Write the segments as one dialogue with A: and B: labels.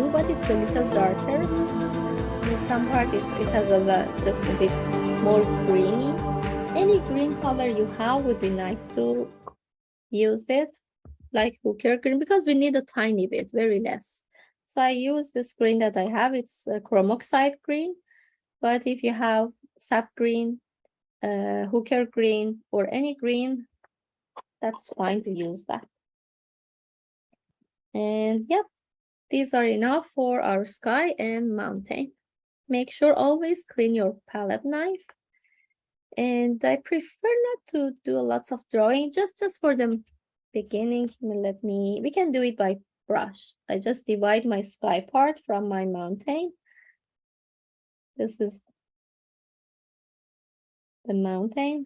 A: blue, but it's a little darker. In some part it has just a bit more greeny. Any green color you have would be nice to use it, like hooker green, because we need a tiny bit, very less. So I use this green that I have. It's a chrome oxide green, but if you have sap green, hooker green, or any green, that's fine to use that. And yep, these are enough for our sky and mountain. Make sure always clean your palette knife. And I prefer not to do lots of drawing, just for the beginning. We can do it by brush. I just divide my sky part from my mountain. This is the mountain,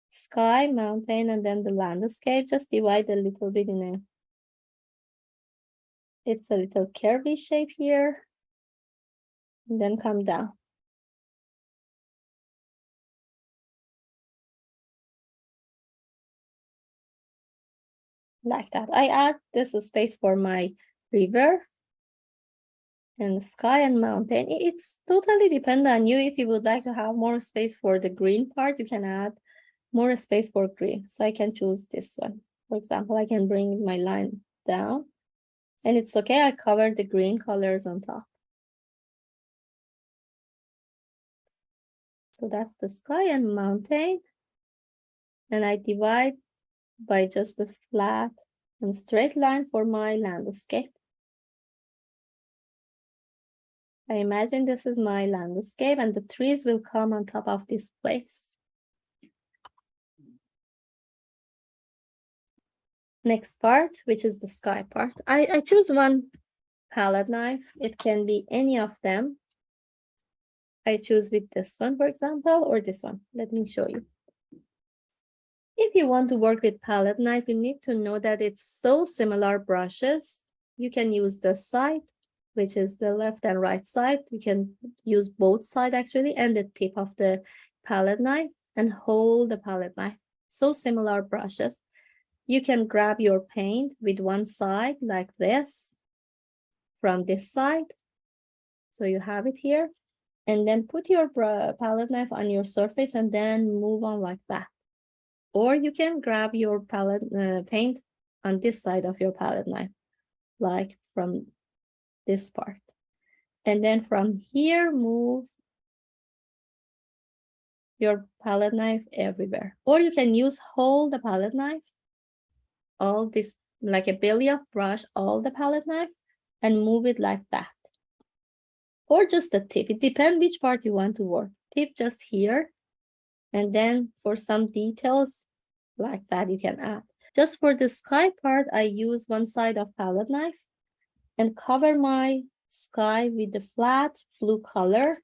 A: sky, mountain, and then the landscape. Just divide a little bit it's a little curvy shape here, and then come down. Like that. I add this space for my river and sky and mountain. It's totally dependent on you. If you would like to have more space for the green part, you can add more space for green. So I can choose this one. For example, I can bring my line down, and it's okay. I cover the green colors on top. So that's the sky and mountain. And I divide by just a flat and straight line for my landscape. I imagine this is my landscape, and the trees will come on top of this place. Next part, which is the sky part. I choose one palette knife. It can be any of them. I choose with this one, for example, or this one. Let me show you. If you want to work with palette knife, you need to know that it's so similar brushes. You can use the side, which is the left and right side. You can use both sides actually, and the tip of the palette knife, and hold the palette knife. So similar brushes. You can grab your paint with one side like this from this side. So you have it here, and then put your palette knife on your surface and then move on like that. Or you can grab your palette paint on this side of your palette knife, like from this part. And then from here, move your palette knife everywhere. Or you can hold the palette knife, all this, like a belly of brush, all the palette knife, and move it like that. Or just the tip. It depends which part you want to work. Tip just here. And then for some details like that, you can add. Just for the sky part, I use one side of palette knife and cover my sky with the flat blue color.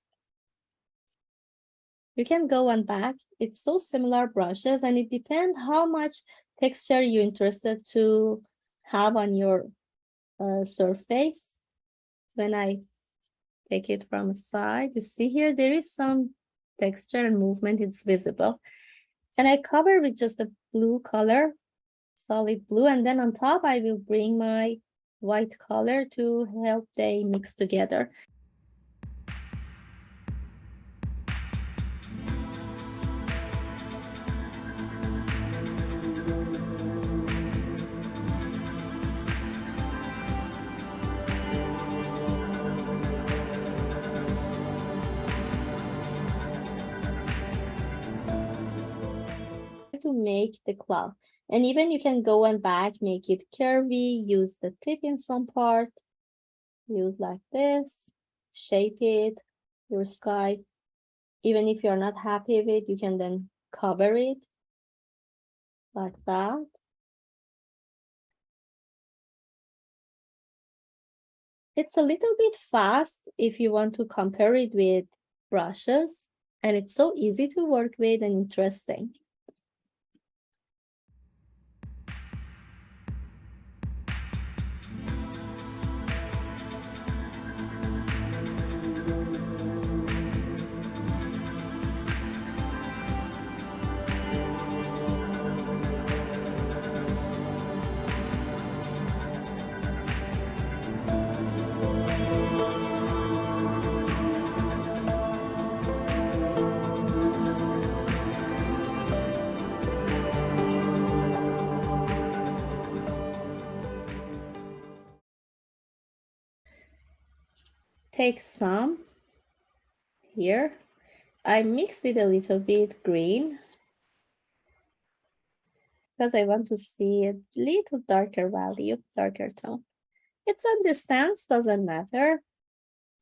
A: You can go on back. It's so similar brushes, and it depends how much texture you're interested to have on your surface. When I take it from a side, you see here, there is some texture and movement. It's visible. And I cover with just a blue color, solid blue, and then on top I will bring my white color to help they mix together. To make the cloud, and even you can go and back, make it curvy, use the tip in some part, use like this, shape it, your sky. Even if you're not happy with it, you can then cover it like that. It's a little bit fast if you want to compare it with brushes, and it's so easy to work with and interesting. take some here. I mix with a little bit green because I want to see a little darker value, darker tone. It's on distance, doesn't matter,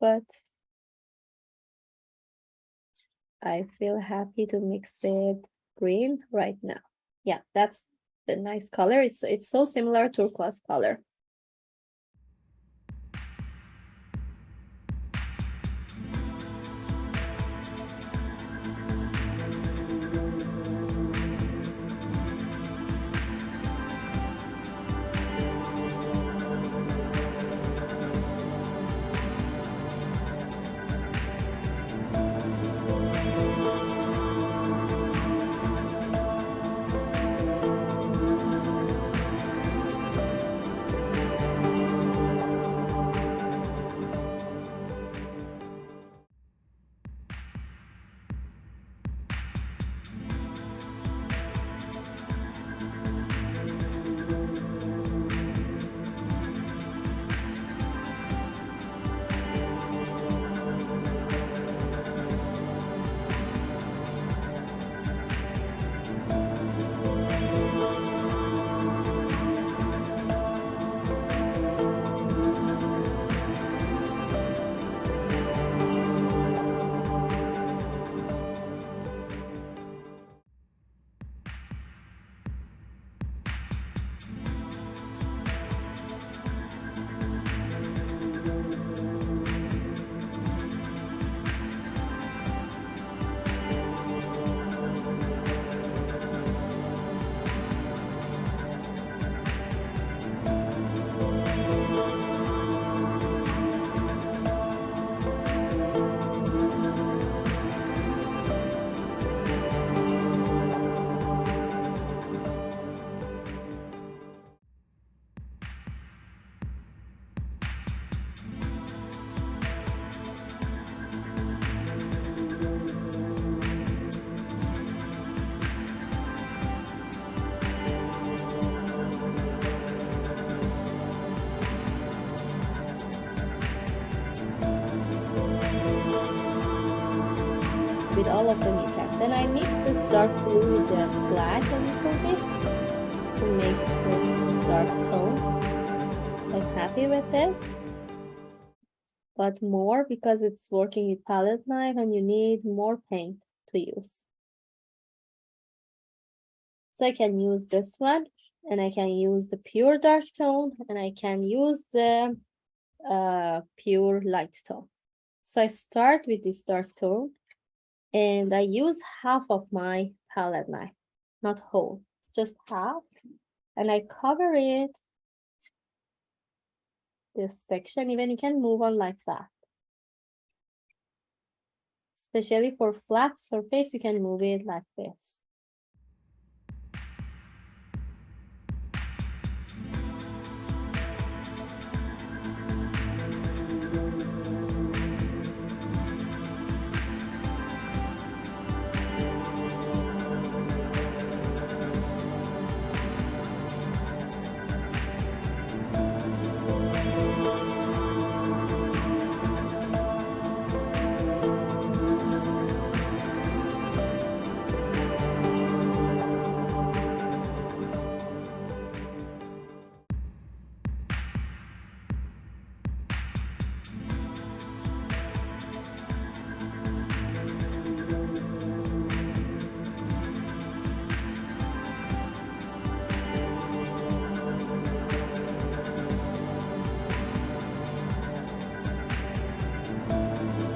A: but I feel happy to mix with green right now. Yeah, that's the nice color. It's so similar to turquoise color. With all of the kneecaps. Then I mix this dark blue with the black a little bit to make a dark tone. I'm happy with this, but more because it's working with palette knife and you need more paint to use. So I can use this one, and I can use the pure dark tone, and I can use the pure light tone. So I start with this dark tone, and I use half of my palette knife, not whole, just half, and I cover it, this section. Even you can move on like that. Especially for flat surface, you can move it like this.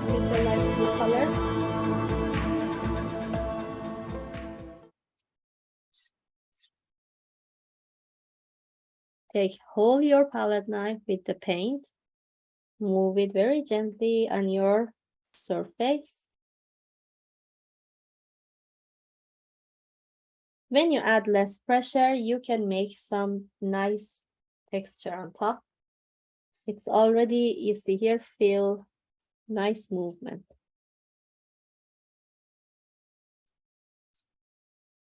A: With the light blue color. Hold your palette knife with the paint, move it very gently on your surface. When you add less pressure, you can make some nice texture on top. It's already, you see here, feel nice movement.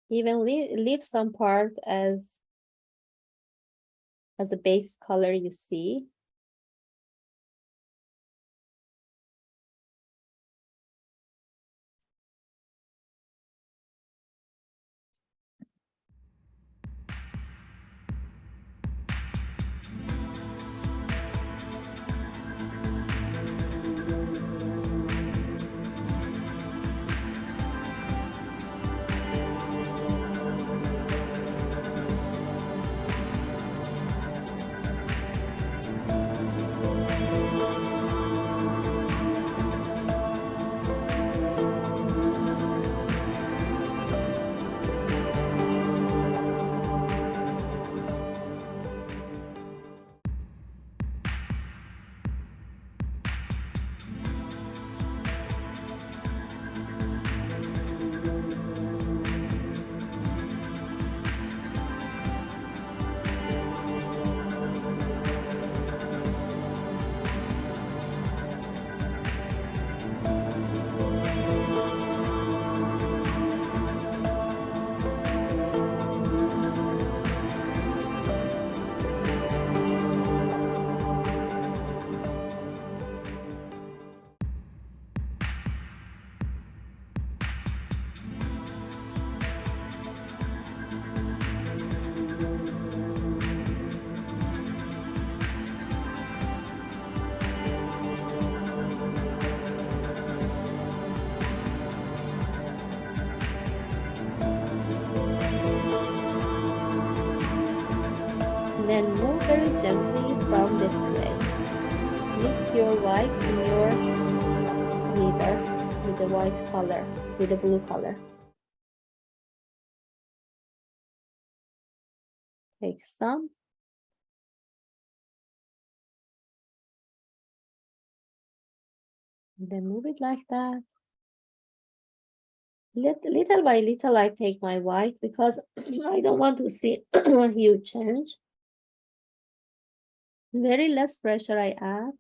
A: Even leave some part as a base color, you see. then move very gently from this way. Mix your white in your river with the white color, with the blue color. Take some. And then move it like that. Little by little, I take my white because I don't want to see a huge change. Very less pressure I add.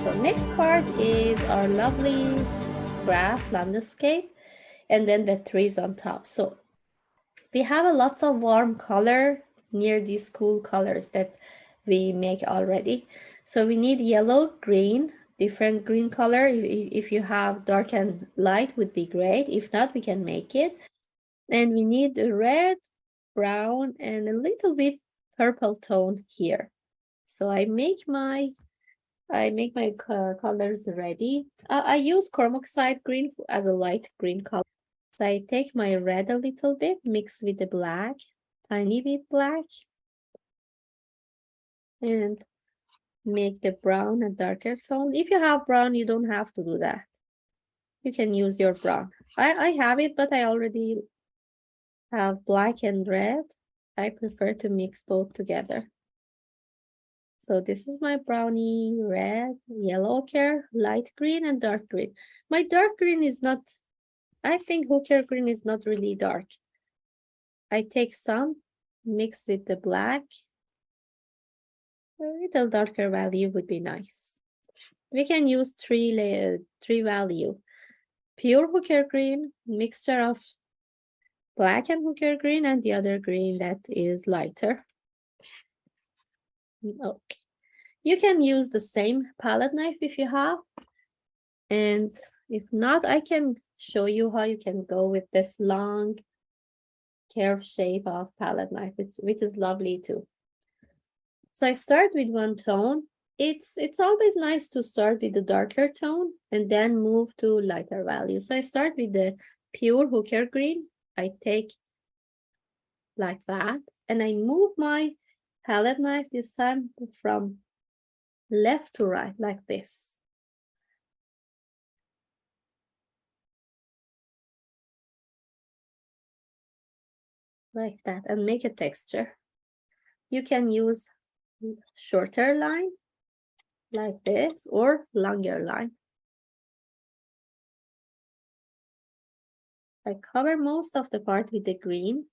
A: So next part is our lovely grass landscape and then the trees on top. So we have a lots of warm color near these cool colors that we make already. So we need yellow, green, different green color. If you have dark and light would be great. If not, we can make it. And we need red, brown, and a little bit purple tone here. So I make my colors ready. I use carboxide green as a light green color. So I take my red a little bit, mix with the black, tiny bit black, and make the brown a darker tone. If you have brown, you don't have to do that. You can use your brown. I have it, but I already have black and red. I prefer to mix both together. So this is my brownie, red, yellow ochre, light green, and dark green. My dark green is not, I think ochre green is not really dark. I take some, mix with the black. A little darker value would be nice. We can use three value. Pure ochre green, mixture of black and ochre green, and the other green that is lighter. Okay, you can use the same palette knife if you have, and if not, I can show you how you can go with this long curved shape of palette knife, which is lovely too. So I start with one tone. It's always nice to start with the darker tone and then move to lighter value. So I start with the pure ochre green. I take like that, and I move my palette knife this time from left to right like this. Like that, and make a texture. You can use shorter line like this or longer line. I cover most of the part with the green.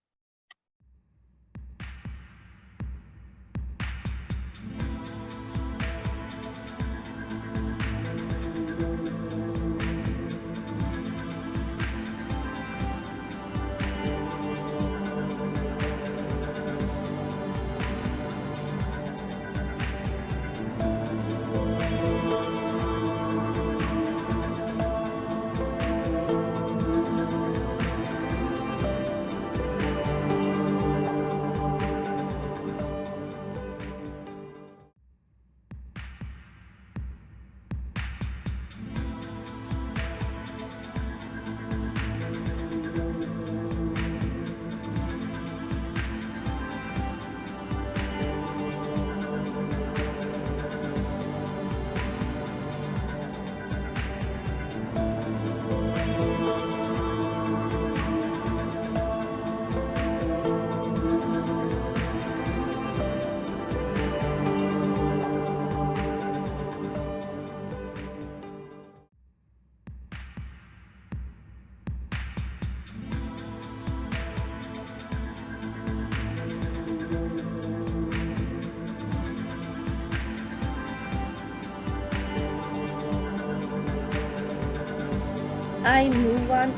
A: I move on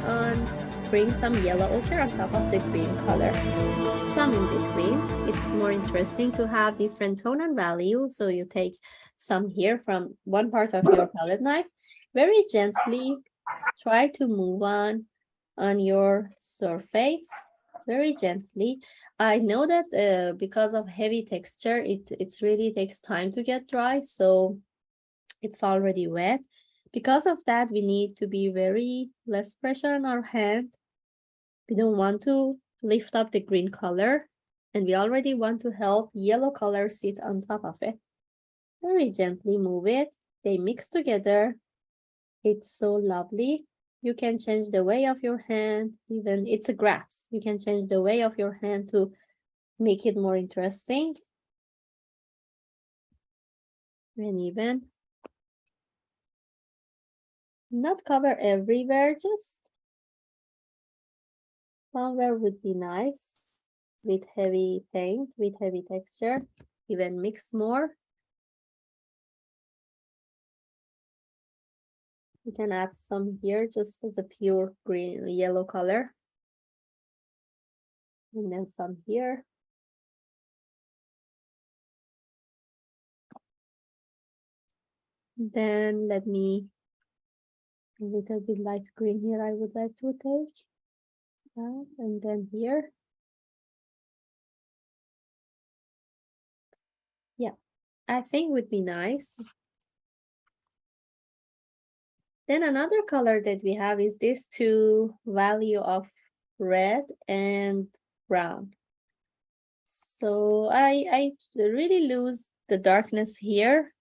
A: bring some yellow ochre on top of the green color. Some in between. It's more interesting to have different tone and value. So you take some here from one part of your palette knife, very gently try to move on your surface, very gently. I know that because of heavy texture, it's really takes time to get dry, so it's already wet. Because of that, we need to be very less pressure on our hand. We don't want to lift up the green color, and we already want to help yellow color sit on top of it. Very gently move it. They mix together. It's so lovely. You can change the way of your hand, even it's a grass. You can change the way of your hand to make it more interesting. And even not cover everywhere, just somewhere would be nice with heavy paint, with heavy texture, even mix more. You can add some here just as a pure green, yellow color. And then some here. Then let me, a little bit light green here I would like to take. That, and then here. Yeah, I think would be nice. Then another color that we have is this two value of red and brown. So I really lose the darkness here.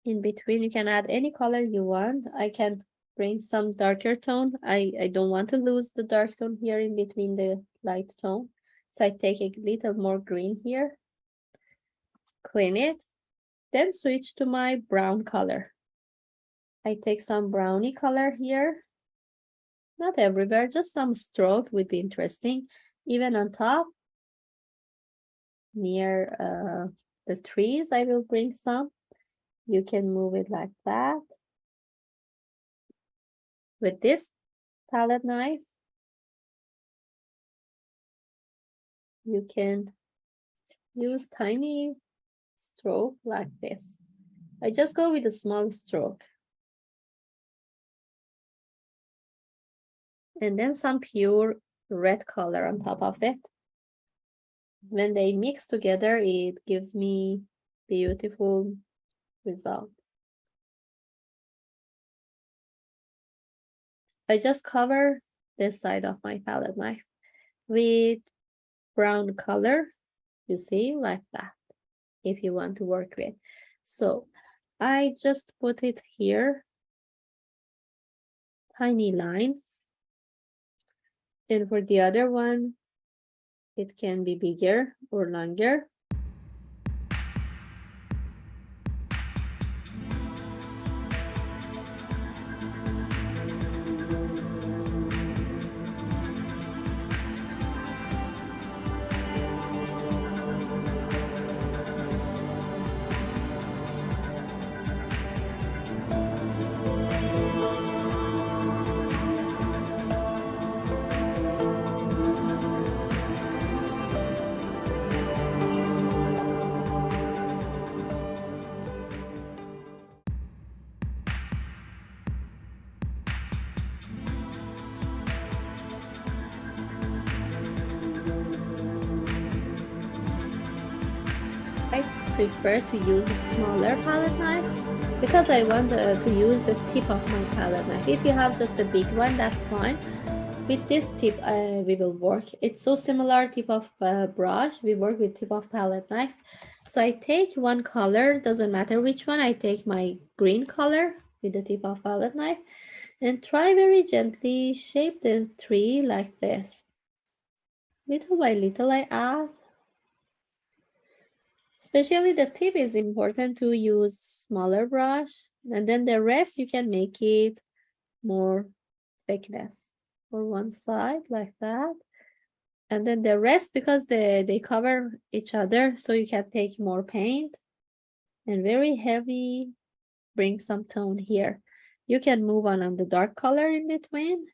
A: In between, you can add any color you want. I can bring some darker tone. I don't want to lose the dark tone here in between the light tone. So I take a little more green here. Clean it. Then switch to my brown color. I take some brownie color here. Not everywhere, just some stroke would be interesting. Even on top, near the trees, I will bring some. You can move it like that. With this palette knife, you can use tiny stroke like this. I just go with a small stroke. And then some pure red color on top of it. When they mix together, it gives me beautiful result. I just cover this side of my palette knife with brown color, you see, like that, if you want to work with. So I just put it here, tiny line. And for the other one, it can be bigger or longer. I prefer to use a smaller palette knife because I want to use the tip of my palette knife. If you have just a big one, that's fine. With this tip, we will work. It's so similar tip of brush. We work with tip of palette knife. So I take one color, doesn't matter which one. I take my green color with the tip of palette knife and try very gently shape the tree like this. Little by little, I add. Especially the tip is important to use smaller brush, and then the rest you can make it more thickness for one side like that. And then the rest, because they cover each other, so you can take more paint and very heavy, bring some tone here. You can move on the dark color in between,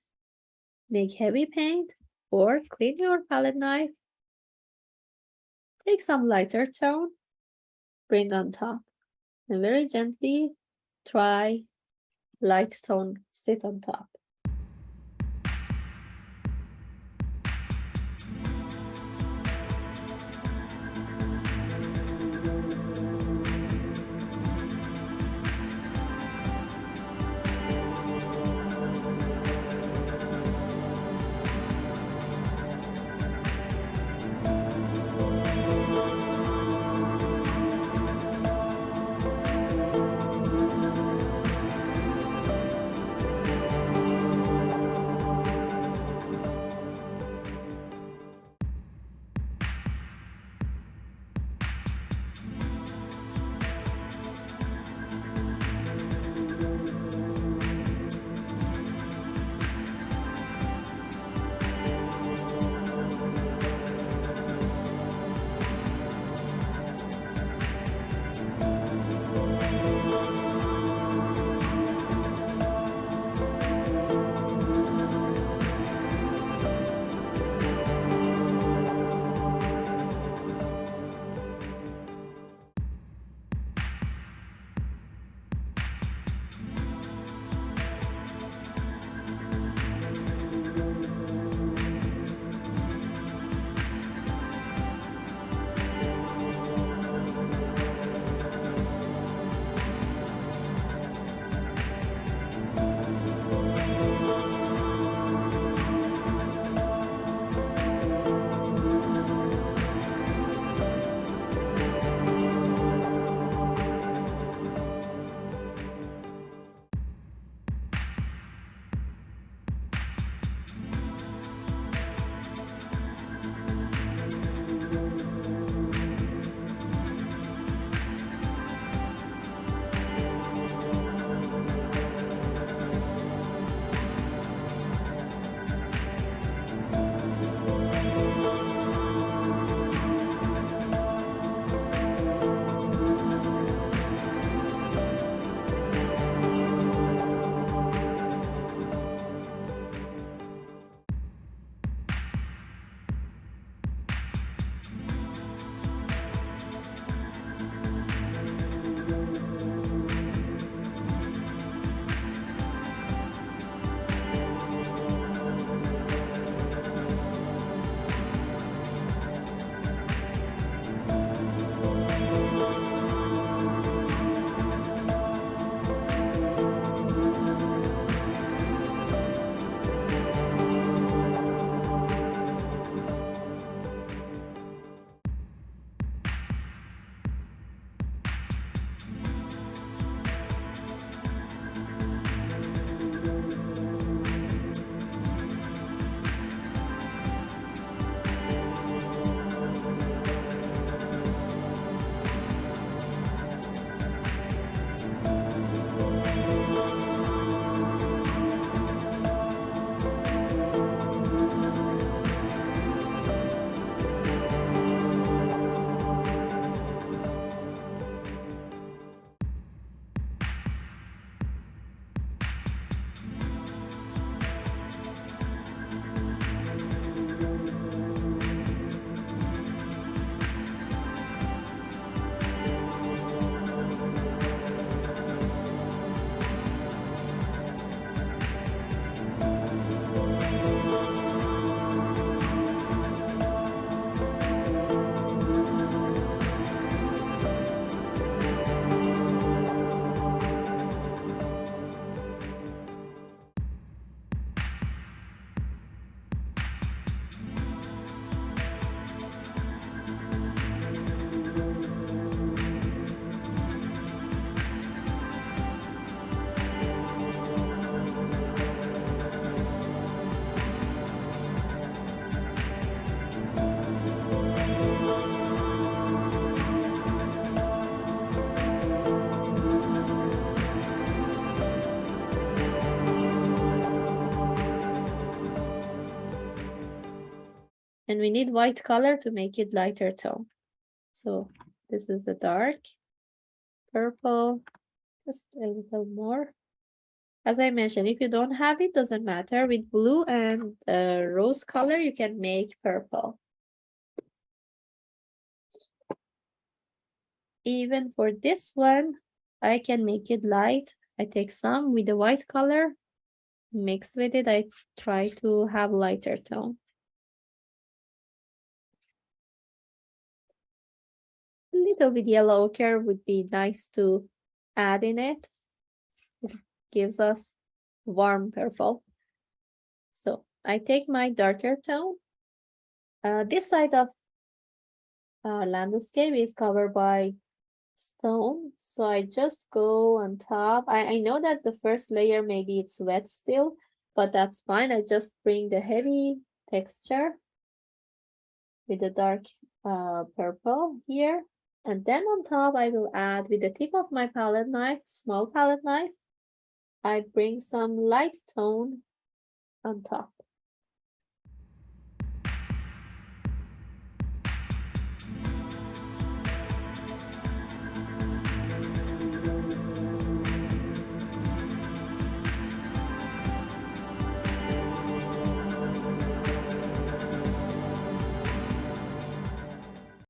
A: make heavy paint, or clean your palette knife. Take some lighter tone, bring on top, and very gently try light tone sit on top. And we need white color to make it lighter tone. So this is the dark purple, just a little more. As I mentioned, if you don't have it, doesn't matter. With blue and rose color, you can make purple. Even for this one, I can make it light. I take some with the white color, mix with it. I try to have lighter tone. A little bit yellow ochre would be nice to add in it. It gives us warm purple. So I take my darker tone. This side of landscape is covered by stone, so I just go on top. I know that the first layer maybe it's wet still, but that's fine. I just bring the heavy texture with the dark purple here, and then on top I will add with the tip of my palette knife, small palette knife, I bring some light tone on top.